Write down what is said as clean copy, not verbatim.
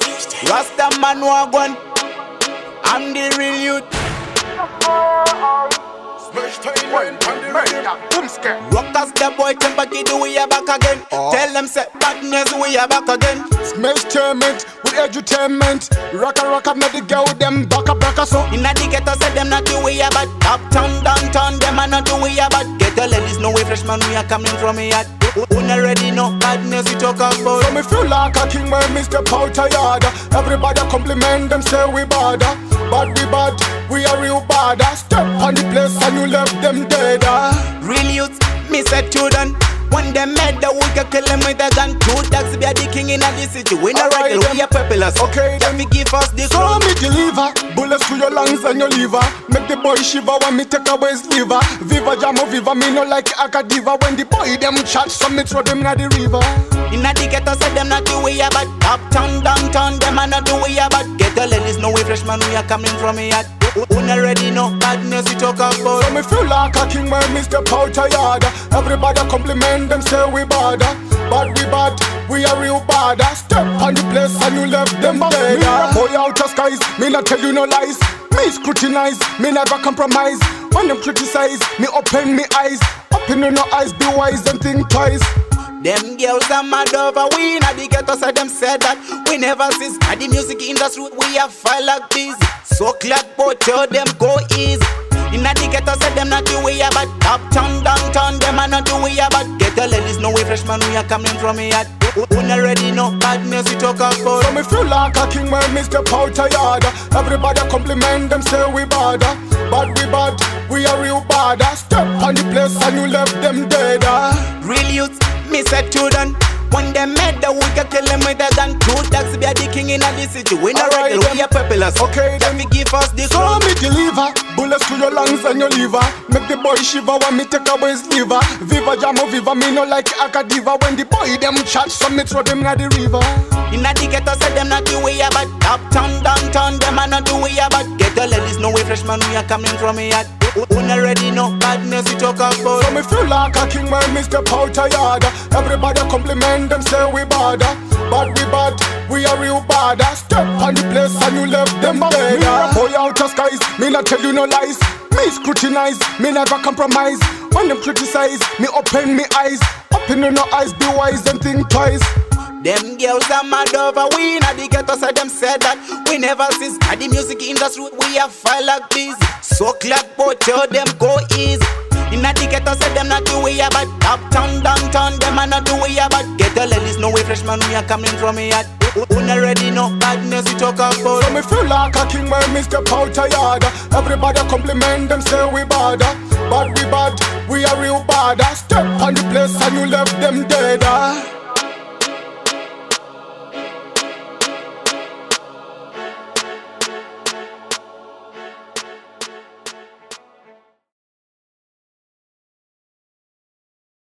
Rasta man wagwan, I'm the real youth. Rockers the boy temper kid, we are back again. Tell them say badness, we are back again. Smash torment with edutainment. Rocker, make the girl them baka so. Inna the ghetto say them not do we are bad. Uptown, downtown, them are not do we are bad. Ghetto ladies know we freshman, we are coming from here. Who already know badness we talk about. So me feel like a king when me step out a yard. Everybody compliment them, say we bad. But we bad, we are real bad. Step on the place and you left them dead. Real youth, me said children. When them mad, the we can kill them with a gun. Two dogs be a the king in a this city. We not right, we are populous. Okay, then me give us the so crown. me deliver bullets to your lungs and your liver. Make the boy shiver when me take away his liver. Viva Jamo Viva, me no like Akadiva. When the boy them chat, so me throw them na the river. Inna the ghetto say them not do we are bad. Uptown, downtown, them are not do we are bad. Ghetto ladies know we freshman, we are coming from here. Who already know badness we talk about. So me feel like a king when me step out a yard. Everybody compliment them, say we bad. But we bad, we are real bad. Step on the place and you left them dead. Me a boy out of skies, me not tell you no lies. Me scrutinize, me never compromise. When them criticize, me open me eyes. Open your eyes, be wise and think twice. Them girls are mad over we inna the ghetto, so them said that we never cease. At the music industry, we are fire like busy. So glad both tell them go easy. Inna the ghetto, so them not do we are bad. Uptown, downtown, them are not do we are bad. Ghetto ladies know we freshman, we are coming from here. Who already know badness we talk about. So me feel like a king when me step out a yard. Everybody compliment them, say we bad. But we bad, we are real bad. Step on the place and you left them dead. Real youth, me said children. When them mad, the we can kill them with a gun. Two dogs be a the king in a this city. We not right, we are populous. Okay, then me give us the so crown. me deliver bullets to your lungs and your liver. Make the boy shiver when me take away his liver. Viva Jamo Viva, me no like Akadiva. When the boy them chat, so me throw them na the river. Inna the ghetto say them not do we are bad. Uptown, downtown, them are not do we are bad. Ghetto ladies know we freshman, we are coming from here. Who already know badness we talk about. So me feel like a king when me step out a yard. Everybody compliment them, say we bad. But we bad, we are real bad. Step on the place and you left them dead. Me a boy out of skies, me not tell you no lies. Me scrutinize, me never compromise. When them criticize, me open me eyes. Open your eyes, be wise and think twice. Them girls are mad over we inna the ghetto, so them said that we never cease. At the music industry, we are fire like busy. So glad both tell them go easy. Inna the ghetto, say them not do we are bad. Uptown, downtown, them are not do we are bad. Ghetto ladies know we freshman, we are coming from here. Who already know badness we talk about. So me feel like a king when me step out a yard. Everybody compliment them, say we bad. But we bad, we are real bad. Step on the place and you left them dead.